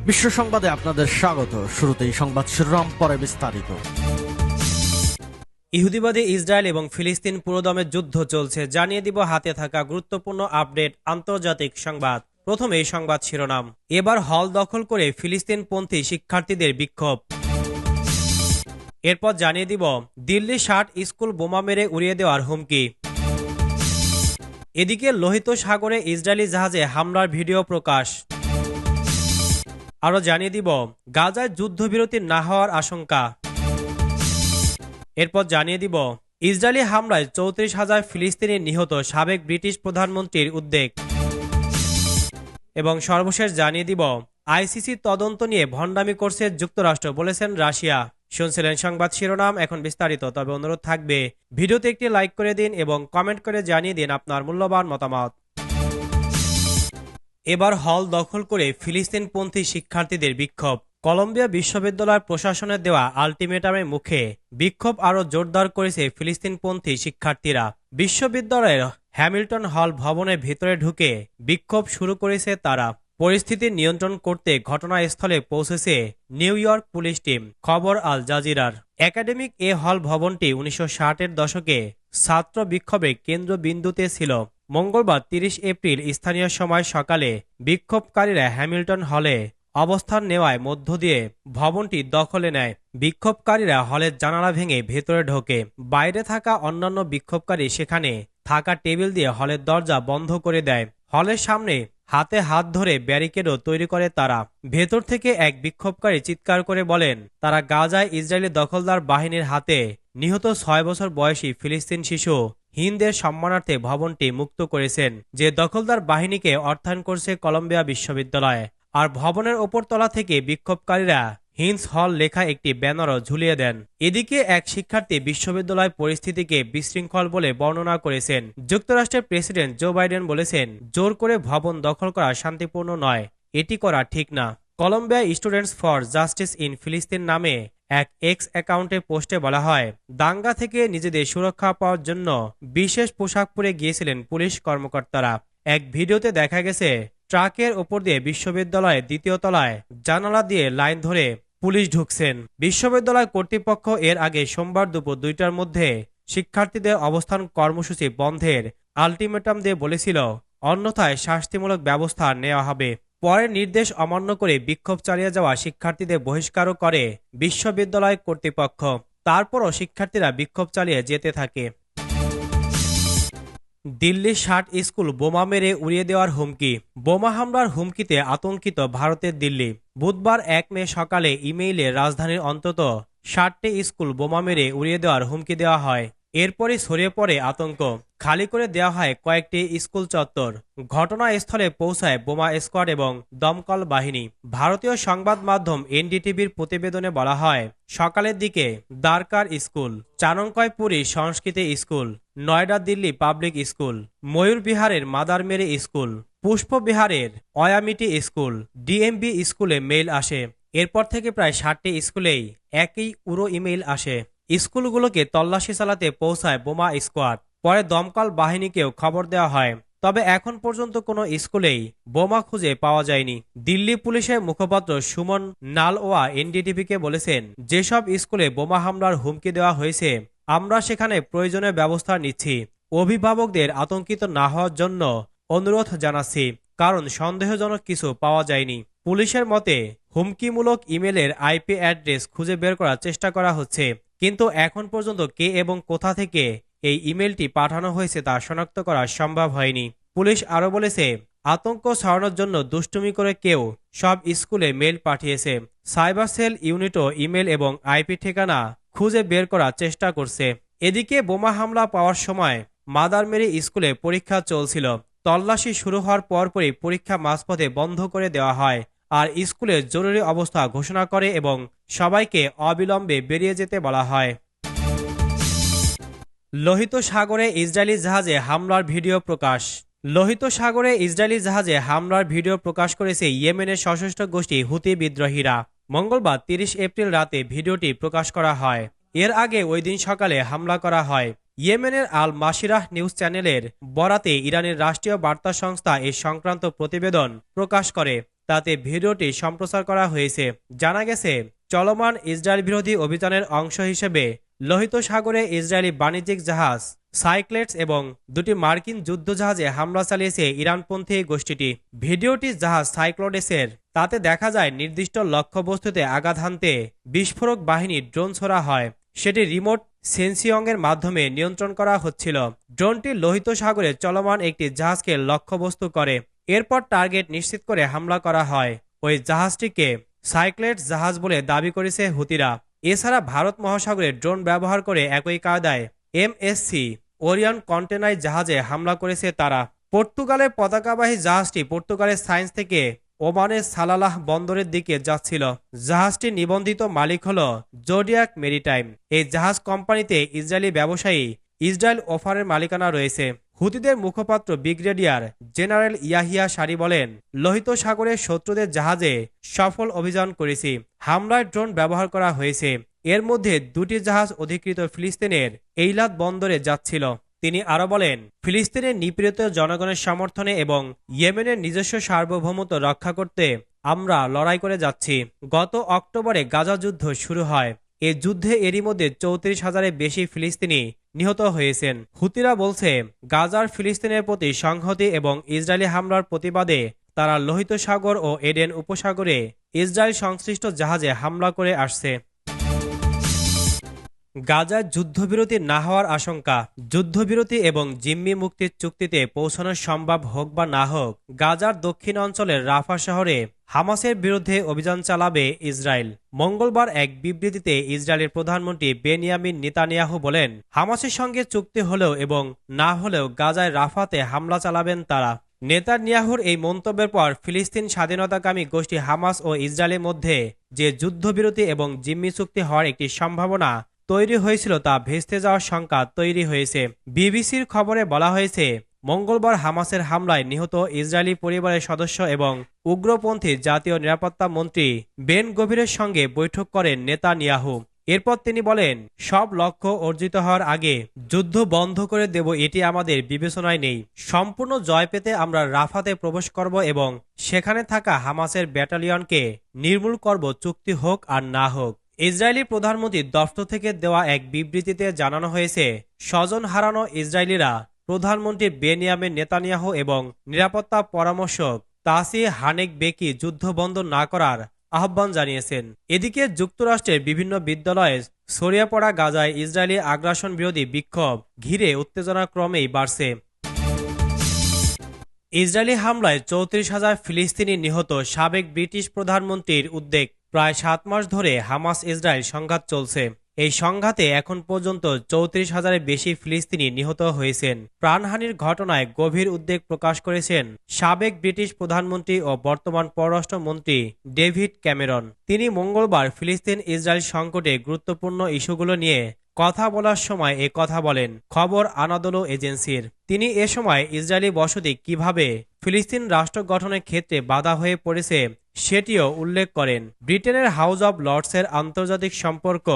বিশ্ব সংবাদে আপনাদের স্বাগত। শুরুতেই সংবাদ শিরোনাম, পরে বিস্তারিত। ইহুদিবাদী ইসরায়েল এবং ফিলিস্তিন পুরোদমে যুদ্ধ চলছে, জানিয়ে দিব হাতে থাকা গুরুত্বপূর্ণ আপডেট আন্তর্জাতিক সংবাদ। প্রথমে এই সংবাদ শিরোনাম। এবার হল দখল করে ফিলিস্তিনপন্থী শিক্ষার্থীদের বিক্ষোভ। এরপর জানিয়ে দিব দিল্লি 60 স্কুল বোমা মেরে উড়িয়ে দেওয়ার হুমকি। এদিকে লোহিত সাগরে ইসরায়েলি জাহাজে হামলার ভিডিও প্রকাশ। আরও জানিয়ে দিব গাজায় যুদ্ধবিরতি না হওয়ার আশঙ্কা। এরপর জানিয়ে দিব ইসরায়েলি হামলায় 34,000 ফিলিস্তিনি নিহত, সাবেক ব্রিটিশ প্রধানমন্ত্রীর উদ্বেগ। এবং সর্বশেষ জানিয়ে দিব আইসিসি তদন্ত নিয়ে ভণ্ডামি করছে যুক্তরাষ্ট্র, বলেছেন রাশিয়া। শুনছিলেন সংবাদ শিরোনাম, এখন বিস্তারিত। তবে অনুরোধ থাকবে ভিডিওতে একটি লাইক করে দিন এবং কমেন্ট করে জানিয়ে দিন আপনার মূল্যবান মতামত। এবার হল দখল করে ফিলিস্তিনপন্থী শিক্ষার্থীদের বিক্ষোভ। কলম্বিয়া বিশ্ববিদ্যালয় প্রশাসনের দেওয়া আলটিমেটামের মুখে বিক্ষোভ আরও জোরদার করেছে ফিলিস্তিনপন্থী শিক্ষার্থীরা। বিশ্ববিদ্যালয়ের হ্যামিল্টন হল ভবনের ভেতরে ঢুকে বিক্ষোভ শুরু করেছে তারা। পরিস্থিতি নিয়ন্ত্রণ করতে ঘটনাস্থলে পৌঁছেছে নিউ ইয়র্ক পুলিশ টিম, খবর আল জাজিরার। একাডেমিক এ হল ভবনটি 1960-এর দশকে ছাত্র বিক্ষোভের কেন্দ্রবিন্দুতে ছিল। মঙ্গলবার 30 এপ্রিল স্থানীয় সময় সকালে বিক্ষোভকারীরা হ্যামিল্টন হলে অবস্থান নেওয়ায় মধ্য দিয়ে ভবনটি দখলে নেয়। বিক্ষোভকারীরা হলের জানালা ভেঙে ভেতরে ঢোকে। বাইরে থাকা অন্যান্য বিক্ষোভকারী সেখানে থাকা টেবিল দিয়ে হলের দরজা বন্ধ করে দেয়। হলের সামনে হাতে হাত ধরে ব্যারিকেডও তৈরি করে তারা। ভেতর থেকে এক বিক্ষোভকারী চিৎকার করে বলেন, তারা গাজায় ইসরায়েলি দখলদার বাহিনীর হাতে নিহত 6 বছর বয়সী ফিলিস্তিন শিশু হিন্দের সম্মানার্থে ভবনটি মুক্ত করেছেন, যে দখলদার বাহিনীকে অর্থায়ন করছে কলম্বিয়া বিশ্ববিদ্যালয়। আর ভবনের ওপরতলা থেকে বিক্ষোভকারীরা হিন্স হল লেখা একটি ব্যানারও ঝুলিয়ে দেন। এদিকে এক শিক্ষার্থী বিশ্ববিদ্যালয় পরিস্থিতিকে বিশৃঙ্খল বলে বর্ণনা করেছেন। যুক্তরাষ্ট্রের প্রেসিডেন্ট জো বাইডেন বলেছেন, জোর করে ভবন দখল করা শান্তিপূর্ণ নয়, এটি করা ঠিক না। Columbia students for justice in ফিলিস্তিন নামে এক এক্স অ্যাকাউন্টে পোস্টে বলা হয়, দাঙ্গা থেকে নিজেদের সুরক্ষা পাওয়ার জন্য বিশেষ পোশাক পরে গিয়েছিলেন পুলিশ কর্মকর্তারা। এক ভিডিওতে দেখা গেছে ট্রাকের ওপর দিয়ে বিশ্ববিদ্যালয়ের দ্বিতীয় তলায় জানালা দিয়ে লাইন ধরে পুলিশ ঢুকছেন। বিশ্ববিদ্যালয় কর্তৃপক্ষ এর আগে সোমবার দুপুর 2টার মধ্যে শিক্ষার্থীদের অবস্থান কর্মসূচি বন্ধের আলটিমেটাম দিয়ে বলেছিল, অন্যথায় শাস্তিমূলক ব্যবস্থা নেওয়া হবে। পরে নির্দেশ অমান্য করে বিক্ষোভ চালিয়ে যাওয়া শিক্ষার্থীদের বহিষ্কারও করে বিশ্ববিদ্যালয় কর্তৃপক্ষ। তারপরও শিক্ষার্থীরা বিক্ষোভ চালিয়ে যেতে থাকে। দিল্লি 60 স্কুল বোমা মেরে উড়িয়ে দেওয়ার হুমকি। বোমা হামলার হুমকিতে আতঙ্কিত ভারতের দিল্লি। বুধবার 1 মে সকালে ইমেইলে রাজধানীর অন্তত 60টি স্কুল বোমা মেরে উড়িয়ে দেওয়ার হুমকি দেওয়া হয়। এরপরই ছড়িয়ে পড়ে আতঙ্ক। খালি করে দেওয়া হয় কয়েকটি স্কুল চত্বর। ঘটনাস্থলে পৌঁছায় বোমা স্কোয়াড এবং দমকল বাহিনী। ভারতীয় সংবাদ মাধ্যম এনডিটিভির প্রতিবেদনে বলা হয়, সকালের দিকে দ্বারকার school, Chanakyapuri Sanskriti school, Noida Delhi public school, Mayur বিহারের মাদার মেরি স্কুল, পুষ্প বিহারের অয়ামিটি স্কুল, ডিএমবি স্কুলে মেইল আসে। এরপর থেকে প্রায় 60টি স্কুলেই একই উড়ো ইমেইল আসে। স্কুলগুলোকে তল্লাশি চালাতে পৌঁছায় বোমা স্কোয়াড। পরে দমকল বাহিনীকেও খবর দেওয়া হয়। তবে এখন পর্যন্ত কোনো স্কুলেই বোমা খুঁজে পাওয়া যায়নি। দিল্লি পুলিশের মুখপাত্র সুমন নালওয়া এনডিটিভিকে বলেছেন, যেসব স্কুলে বোমা হামলার হুমকি দেওয়া হয়েছে আমরা সেখানে প্রয়োজনীয় ব্যবস্থা নিচ্ছি। অভিভাবকদের আতঙ্কিত না হওয়ার জন্য অনুরোধ জানাচ্ছি, কারণ সন্দেহজনক কিছু পাওয়া যায়নি। পুলিশের মতে হুমকিমূলক ইমেলের আইপি অ্যাড্রেস খুঁজে বের করার চেষ্টা করা হচ্ছে, কিন্তু এখন পর্যন্ত কে এবং কোথা থেকে এই ইমেলটি পাঠানো হয়েছে তা শনাক্ত করা সম্ভব হয়নি। পুলিশ আরও বলেছে, আতঙ্ক ছড়ানোর জন্য দুষ্টুমি করে কেউ সব স্কুলে মেল পাঠিয়েছে। সাইবার সেল ইউনিটও ইমেল এবং আইপি ঠিকানা খুঁজে বের করার চেষ্টা করছে। এদিকে বোমা হামলা পাওয়ার সময় মাদার মেরি স্কুলে পরীক্ষা চলছিল। তল্লাশি শুরু হওয়ার পরপরই পরীক্ষা মাঝপথে বন্ধ করে দেওয়া হয় আর স্কুলে জরুরি অবস্থা ঘোষণা করে এবং সবাইকে অবিলম্বে বেরিয়ে যেতে বলা হয়। লোহিত সাগরে ইসরায়েলি জাহাজে হামলার ভিডিও প্রকাশ। লোহিত সাগরে ইসরায়েলি জাহাজে হামলার ভিডিও প্রকাশ করেছে ইয়েমেনের সশস্ত্র গোষ্ঠী হুতি বিদ্রোহীরা। মঙ্গলবার 30 এপ্রিল রাতে ভিডিওটি প্রকাশ করা হয়। এর আগে ওই দিন সকালে হামলা করা হয়। ইয়েমেনের আল মাসিরাহ নিউজ চ্যানেলের বরাতে ইরানের রাষ্ট্রীয় বার্তা সংস্থা এ সংক্রান্ত প্রতিবেদন প্রকাশ করে। তাতে ভিডিওটি সম্প্রচার করা হয়েছে। জানা গেছে, চলমান ইসরায়েল বিরোধী অভিযানের অংশ হিসেবে লোহিত সাগরে ইসরায়েলি বাণিজ্যিক জাহাজ সাইক্লেটস এবং দুটি মার্কিন যুদ্ধজাহাজে হামলা চালিয়েছে ইরানপন্থী গোষ্ঠীটি। ভিডিওটি জাহাজ সাইক্লোডেসের। তাতে দেখা যায় নির্দিষ্ট লক্ষ্যবস্তুতে আঘাত হানতে বিস্ফোরক বাহিনীর ড্রোন ছোড়া হয়। সেটি রিমোট সেন্সিংয়ের মাধ্যমে নিয়ন্ত্রণ করা হচ্ছিল। ড্রোনটি লোহিত সাগরে চলমান একটি জাহাজকে লক্ষ্যবস্তু করে। এরপর টার্গেট নিশ্চিত করে হামলা করা হয়। ওই জাহাজটিকে সাইক্লেটস জাহাজ বলে দাবি করেছে হুতিরা। এছাড়া ভারত মহাসাগরে ড্রোন ব্যবহার করে একই কায়দায় MSC ওরিয়ন কন্টেনার জাহাজে হামলা করেছে তারা। পর্তুগালের পতাকাবাহী জাহাজটি পর্তুগালের সায়েন্স থেকে ওমানের সালালাহ বন্দরের দিকে যাচ্ছিল। জাহাজটির নিবন্ধিত মালিক হল জোডিয়াক মেরিটাইম। এই জাহাজ কোম্পানিতে ইসরায়েলি ব্যবসায়ী ইসরায়েল ওফারের মালিকানা রয়েছে। হুতিদের মুখপাত্র ব্রিগেডিয়ার জেনারেল ইয়াহিয়া সারি বলেন, লোহিত সাগরের শত্রুদের জাহাজে সফল অভিযান করেছি। হামলায় ড্রোন ব্যবহার করা হয়েছে। এর মধ্যে দুটি জাহাজ অধিকৃত ফিলিস্তিনের এইলাত বন্দরে যাচ্ছিল। তিনি আরো বলেন, ফিলিস্তিনের নিপীড়িত জনগণের সমর্থনে এবং ইয়েমেনের নিজস্ব সার্বভৌমত্ব রক্ষা করতে আমরা লড়াই করে যাচ্ছি। গত অক্টোবরে গাজা যুদ্ধ শুরু হয়। এই যুদ্ধে এরই মধ্যে 34,000-এর বেশি ফিলিস্তিনি নিহত হয়েছেন। হুতিরা বলছে, গাজার ফিলিস্তিনের প্রতি সংহতি এবং ইসরায়েলি হামলার প্রতিবাদে তারা লোহিত সাগর ও এডেন উপসাগরে ইসরায়েল সংশ্লিষ্ট জাহাজে হামলা করে আসছে। গাজার যুদ্ধবিরতি না হওয়ার আশঙ্কা। যুদ্ধবিরতি এবং জিম্মি মুক্তির চুক্তিতে পৌঁছানো সম্ভব হোক বা না হোক, গাজার দক্ষিণ অঞ্চলের রাফা শহরে হামাসের বিরুদ্ধে অভিযান চালাবে ইসরায়েল। মঙ্গলবার এক বিবৃতিতে ইসরায়েলের প্রধানমন্ত্রী বেনিয়ামিন নেতানিয়াহু বলেন, হামাসের সঙ্গে চুক্তি হলেও এবং না হলেও গাজায় রাফাতে হামলা চালাবেন তারা। নেতানিয়াহুর এই মন্তব্যের পর ফিলিস্তিন স্বাধীনতাকামী গোষ্ঠী হামাস ও ইসরায়েলের মধ্যে যে যুদ্ধবিরতি এবং জিম্মি চুক্তি হওয়ার একটি সম্ভাবনা তৈরি হয়েছিল তা ভেস্তে যাওয়ার শঙ্কা তৈরি হয়েছে। বিবিসির খবরে বলা হয়েছে, মঙ্গলবার হামাসের হামলায় নিহত ইসরায়েলি পরিবারের সদস্য এবং উগ্রপন্থী জাতীয় নিরাপত্তা মন্ত্রী বেন গভিরের সঙ্গে বৈঠক করেন নেতানিয়াহু। এরপর তিনি বলেন, সব লক্ষ্য অর্জিত হওয়ার আগে যুদ্ধ বন্ধ করে দেব এটি আমাদের বিবেচনায় নেই। সম্পূর্ণ জয় পেতে আমরা রাফাতে প্রবেশ করব এবং সেখানে থাকা হামাসের ব্যাটালিয়নকে নির্মূল করব, চুক্তি হোক আর না হোক। ইসরায়েলি প্রধানমন্ত্রীর দফতর থেকে দেওয়া এক বিবৃতিতে জানানো হয়েছে, স্বজন হারানো ইসরায়েলিরা প্রধানমন্ত্রী বেনিয়ামিন নেতানিয়াহু এবং নিরাপত্তা পরামর্শক তাসি হানেক বেকি যুদ্ধ বন্ধ না করার আহ্বান জানিয়েছেন। এদিকে যুক্তরাষ্ট্রের বিভিন্ন বিদ্যালয়ে ছড়িয়ে পড়া গাজায় ইসরায়েলি আগ্রাসন বিরোধী বিক্ষোভ ঘিরে উত্তেজনা ক্রমেই বাড়ছে। ইসরায়েলি হামলায় 34,000 ফিলিস্তিনি নিহত। সাবেক ব্রিটিশ প্রধানমন্ত্রীর উদ্বেগ। প্রায় 7 মাস ধরে হামাস ইসরায়েল সংঘাত চলছে। এই সংঘাতে এখন পর্যন্ত 34,000-এর বেশি ফিলিস্তিনি নিহত হয়েছেন। প্রাণহানির ঘটনায় গভীর উদ্বেগ প্রকাশ করেছেন সাবেক ব্রিটিশ প্রধানমন্ত্রী ও বর্তমান পররাষ্ট্রমন্ত্রী ডেভিড ক্যামেরন। তিনি মঙ্গলবার ফিলিস্তিন ইসরায়েল সংকটে গুরুত্বপূর্ণ ইস্যুগুলো নিয়ে কথা বলার সময় এ কথা বলেন খবর আনাদোলো এজেন্সির। তিনি এ সময় ইসরায়েলি বসতি কিভাবে ফিলিস্তিন রাষ্ট্র গঠনের ক্ষেত্রে বাধা হয়ে পড়েছে সেটিও উল্লেখ করেন। ব্রিটেনের হাউস অব লর্ডসের আন্তর্জাতিক সম্পর্ক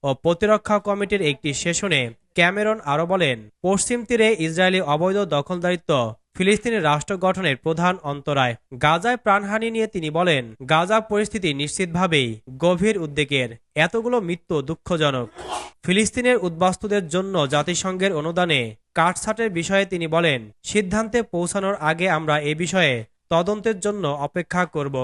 ও প্রতিরক্ষা কমিটির একটি সেশনে ক্যামেরন আরও বলেন, পশ্চিম তীরে ইসরায়েলি অবৈধ দখলদারিত্ব ফিলিস্তিনের রাষ্ট্র গঠনের প্রধান অন্তরায়। গাজায় প্রাণহানি নিয়ে তিনি বলেন, গাজা পরিস্থিতি নিশ্চিতভাবেই গভীর উদ্বেগের। এতগুলো মৃত্যু দুঃখজনক। ফিলিস্তিনের উদ্বাস্তুদের জন্য জাতিসংঘের অনুদানে কাটছাঁটের বিষয়ে তিনি বলেন, সিদ্ধান্তে পৌঁছানোর আগে আমরা এ বিষয়ে তদন্তের জন্য অপেক্ষা করব।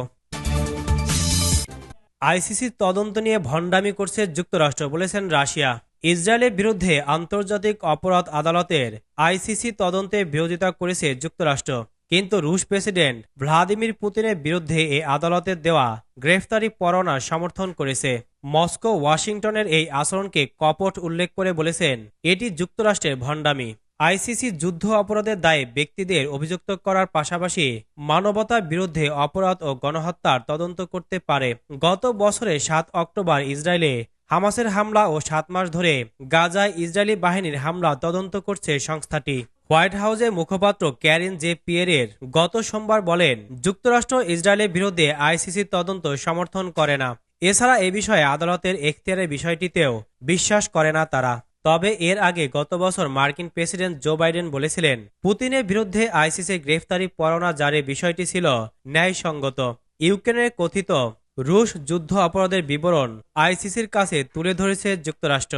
আইসিসির তদন্ত নিয়ে ভণ্ডামি করছে যুক্তরাষ্ট্র, বলেছেন রাশিয়া। ইসরায়েলের বিরুদ্ধে আন্তর্জাতিক অপরাধ আদালতের আইসিসি তদন্তে বিরোধিতা করেছে যুক্তরাষ্ট্র, কিন্তু রুশ প্রেসিডেন্ট ভ্লাদিমির পুতিনের বিরুদ্ধে এই আদালতের দেওয়া গ্রেফতারি পরোয়ানা সমর্থন করেছে। মস্কো ওয়াশিংটনের এই আচরণকে কপট উল্লেখ করে বলেছেন, এটি যুক্তরাষ্ট্রের ভণ্ডামি। আইসিসি যুদ্ধ অপরাধের দায়ে ব্যক্তিদের অভিযুক্ত করার পাশাপাশি মানবতার বিরুদ্ধে অপরাধ ও গণহত্যার তদন্ত করতে পারে। গত বছরের 7 অক্টোবর ইসরায়েলে হামাসের হামলা ও 7 মাস ধরে গাজায় ইসরায়েলি বাহিনীর হামলা তদন্ত করছে সংস্থাটি। হোয়াইট হাউসের মুখপাত্র ক্যারিন জে পিয়েরের গত সোমবার বলেন, যুক্তরাষ্ট্র ইসরায়েলের বিরুদ্ধে আইসিসির তদন্ত সমর্থন করে না। এছাড়া এ বিষয়ে আদালতের এখতিয়ারের বিষয়টিতেও বিশ্বাস করে না তারা। তবে এর আগে গত বছর মার্কিন প্রেসিডেন্ট জো বাইডেন বলেছিলেন, পুতিনের বিরুদ্ধে আইসিসির গ্রেফতারি পরোয়ানা জারির বিষয়টি ছিল ন্যায়সঙ্গত। ইউক্রেনের কথিত রুশ যুদ্ধ অপরাধের বিবরণ আইসিসির কাছে তুলে ধরেছে যুক্তরাষ্ট্র।